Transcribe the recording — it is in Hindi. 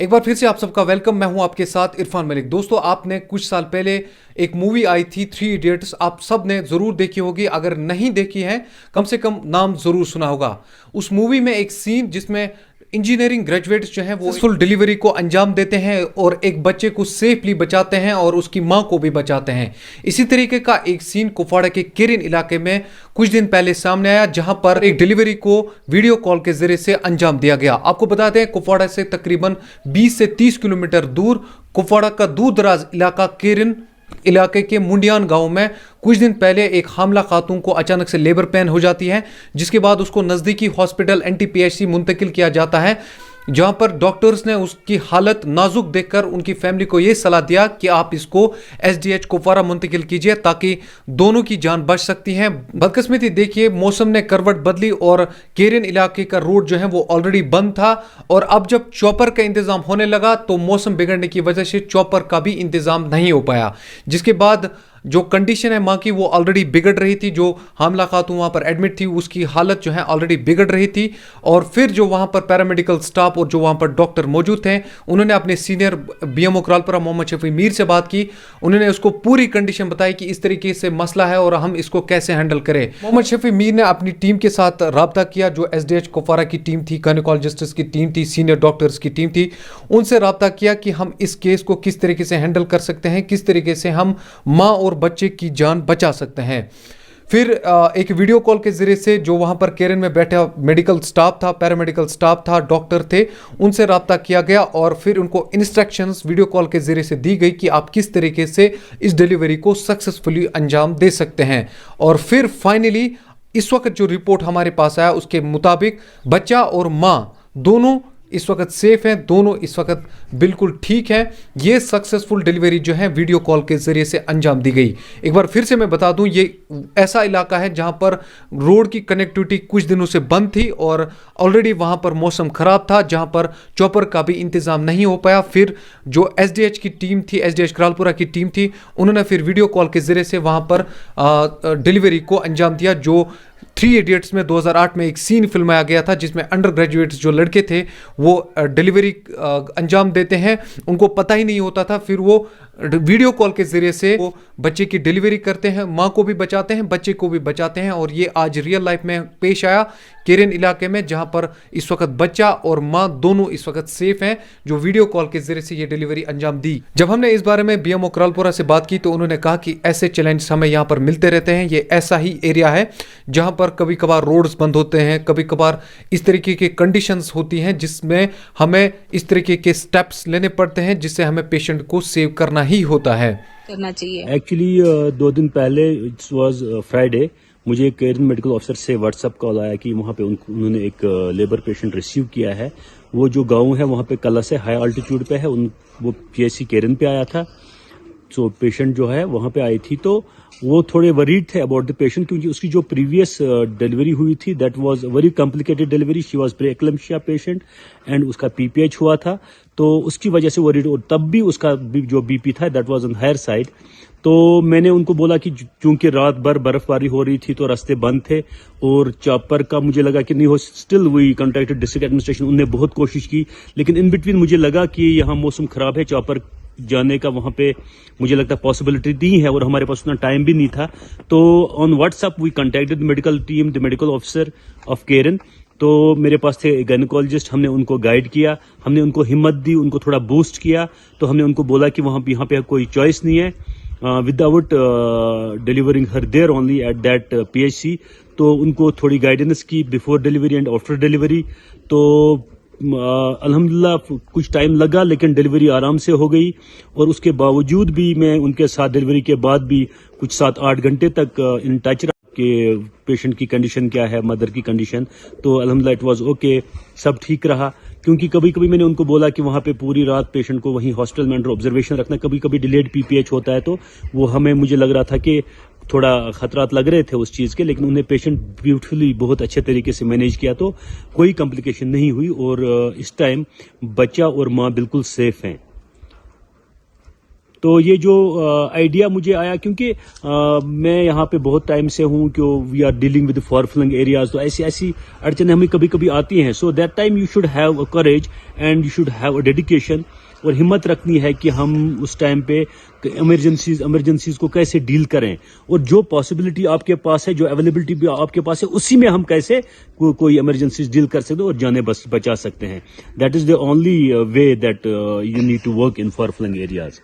एक बार फिर से आप सबका वेलकम। मैं हूं आपके साथ इरफान मलिक। दोस्तों, आपने कुछ साल पहले एक मूवी आई थी 3 इडियट्स, आप सब ने जरूर देखी होगी। अगर नहीं देखी है, कम से कम नाम जरूर सुना होगा। उस मूवी में एक सीन जिसमें इंजीनियरिंग ग्रेजुएट्स जो हैं वो फुल डिलीवरी को अंजाम देते हैं और एक बच्चे को सेफली बचाते हैं और उसकी मां को भी बचाते हैं। इसी तरीके का एक सीन कुपवाड़ा के केरिन इलाके में कुछ दिन पहले सामने आया, जहां पर एक डिलीवरी को वीडियो कॉल के जरिए से अंजाम दिया गया। आपको बता दें, कुपवाड़ा से तकरीबन 20 से 30 किलोमीटर दूर कुपवाड़ा का दूर दराज इलाका केरिन इलाके के मुंडियान गांव में कुछ दिन पहले एक हामला खातून को अचानक से लेबर पेन हो जाती है, जिसके बाद उसको नज़दीकी हॉस्पिटल NTPHC मुंतकिल किया जाता है, जहां पर डॉक्टर्स ने उसकी हालत नाजुक देखकर उनकी फैमिली को यह सलाह दिया कि आप इसको SDH कुपवाड़ा मुंतकिल कीजिए ताकि दोनों की जान बच सकती है। बदकिस्मती देखिए, मौसम ने करवट बदली और केरिन इलाके का रोड जो है वो ऑलरेडी बंद था, और अब जब चॉपर का इंतजाम होने लगा तो मौसम बिगड़ने की वजह से चॉपर का भी इंतजाम नहीं हो पाया, जिसके बाद जो कंडीशन है मां की वो ऑलरेडी बिगड़ रही थी। जो हामला खातून वहां पर एडमिट थी उसकी हालत जो है ऑलरेडी बिगड़ रही थी, और फिर जो वहां पर पैरामेडिकल स्टाफ और जो वहां पर डॉक्टर मौजूद थे उन्होंने अपने सीनियर BMO करालपुरा मोहम्मद शफी मीर से बात की। उन्होंने उसको पूरी कंडीशन बताई कि इस तरीके से मसला है और हम इसको कैसे हैंडल करें। मोहम्मद शफी मीर ने अपनी टीम के साथ रब्ता किया, जो SDH कुपवाड़ा की टीम थी, गायनेकोलॉजिस्ट्स की टीम थी, सीनियर डॉक्टर्स की टीम थी, उनसे रब्ता किया कि हम इस केस को किस तरीके से हैंडल कर सकते हैं, किस तरीके से हम मां और बच्चे की जान बचा सकते हैं। फिर एक वीडियो कॉल के जरिए से जो वहां पर केरिन में बैठा मेडिकल स्टाफ था, पैरामेडिकल स्टाफ था, डॉक्टर थे, उनसे रब्ता किया गया और फिर उनको इंस्ट्रक्शंस वीडियो कॉल के जरिए से दी गई कि आप किस तरीके से इस डिलीवरी को सक्सेसफुली अंजाम दे सकते हैं। और फिर फाइनली इस वक्त जो रिपोर्ट हमारे पास आया उसके मुताबिक बच्चा और मां दोनों इस वक्त सेफ हैं, दोनों इस वक्त बिल्कुल ठीक हैं। ये सक्सेसफुल डिलीवरी जो है वीडियो कॉल के जरिए से अंजाम दी गई। एक बार फिर से मैं बता दूं, ये ऐसा इलाका है जहां पर रोड की कनेक्टिविटी कुछ दिनों से बंद थी और ऑलरेडी वहां पर मौसम खराब था, जहां पर चॉपर का भी इंतजाम नहीं हो पाया। फिर जो SDH की टीम थी, SDH करालपुरा की टीम थी, उन्होंने फिर वीडियो कॉल के जरिए से वहां पर डिलीवरी को अंजाम दिया। जो 3 इडियट्स में 2008 में एक सीन फिल्माया गया था जिसमें अंडर ग्रेजुएट्स जो लड़के थे वो डिलीवरी अंजाम देते हैं, उनको पता ही नहीं होता था, फिर वो वीडियो कॉल के जरिए से वो बच्चे की डिलीवरी करते हैं, मां को भी बचाते हैं, बच्चे को भी बचाते हैं। और ये आज रियल लाइफ में पेश आया केरिन इलाके में, जहां पर इस वक्त बच्चा और मां दोनों इस वक्त सेफ हैं, जो वीडियो कॉल के जरिए से ये डिलीवरी अंजाम दी। जब हमने इस बारे में BMO करालपुरा से बात की तो उन्होंने कहा कि ऐसे चैलेंज हमें यहाँ पर मिलते रहते हैं। ये ऐसा ही एरिया है जहां पर कभी कभार रोड्स बंद होते हैं, कभी कभार इस तरीके की कंडीशंस होती हैं जिसमें हमें इस तरीके के स्टेप्स लेने पड़ते हैं, जिससे हमें पेशेंट को सेव करना ही होता है, करना चाहिए। एक्चुअली 2 दिन पहले इट वाज फ्राइडे, मुझे एक केरिन मेडिकल ऑफिसर से व्हाट्सएप कॉल आया कि वहाँ पे उन्होंने एक लेबर पेशेंट रिसीव किया है। वो जो गांव है वहाँ पे कला से हाई अल्टीट्यूड पे है, वो PHC केरिन पे आया था। सो पेशेंट जो है वहाँ पे आई थी, तो वो थोड़े वरीड थे अबाउट द पेशेंट, क्योंकि उसकी जो प्रीवियस डिलीवरी हुई थी that was very complicated delivery. She was preeclampsia patient and उसका PPH हुआ था, तो उसकी वजह से वरीड, और तब भी उसका जो BP था that was on higher side. तो मैंने उनको बोला कि चूंकि रात भर बर्फबारी हो रही थी तो रास्ते बंद थे और चॉपर का मुझे लगा कि नहीं हो, still we contacted district administration, उन्होंने बहुत कोशिश की, लेकिन इन बिटवीन मुझे लगा कि यहाँ मौसम खराब है, चॉपर जाने का वहां पे मुझे लगता है पॉसिबिलिटी नहीं है और हमारे पास उतना टाइम भी नहीं था। तो on WhatsApp we contacted the medical team, the medical officer of Keran. तो मेरे पास थे गायनेकोलॉजिस्ट, हमने उनको गाइड किया, हमने उनको हिम्मत दी, उनको थोड़ा बूस्ट किया। तो हमने उनको बोला कि यहाँ पे कोई चॉइस नहीं है, without delivering her there only at that PHC। तो उनको थोड़ी गाइडेंस की before delivery and after delivery. तो अल्हम्दुलिल्लाह कुछ टाइम लगा, लेकिन डिलीवरी आराम से हो गई। और उसके बावजूद भी मैं उनके साथ डिलीवरी के बाद भी कुछ 7-8 घंटे तक इन टच रहा कि पेशेंट की कंडीशन क्या है, मदर की कंडीशन। तो अल्हम्दुलिल्लाह इट वाज ओके, सब ठीक रहा। क्योंकि कभी कभी मैंने उनको बोला कि वहाँ पे पूरी रात पेशेंट को वहीं हॉस्पिटल में अंडर ऑब्जर्वेशन रखना, कभी कभी डिलेड PPH होता है, तो वो हमें, मुझे लग रहा था कि थोड़ा खतरात लग रहे थे उस चीज़ के, लेकिन उन्हें पेशेंट ब्यूटीफुली बहुत अच्छे तरीके से मैनेज किया, तो कोई कॉम्प्लिकेशन नहीं हुई और इस टाइम बच्चा और माँ बिल्कुल सेफ हैं। तो ये जो आइडिया मुझे आया, क्योंकि मैं यहाँ पे बहुत टाइम से हूँ कि we are dealing with far flung areas, तो ऐसी ऐसी अड़चने हमें कभी कभी आती हैं. So that time you should have a courage and you should have a dedication, और हिम्मत रखनी है कि हम उस टाइम पे इमरजेंसीज को कैसे डील करें, और जो पॉसिबिलिटी आपके पास है, जो अवेलेबिलिटी भी आपके पास है, उसी में हम कैसे कोई इमरजेंसीज डील कर सकते हैं और जाने बचा सकते हैं. That is the only way that you need to work in far flung areas.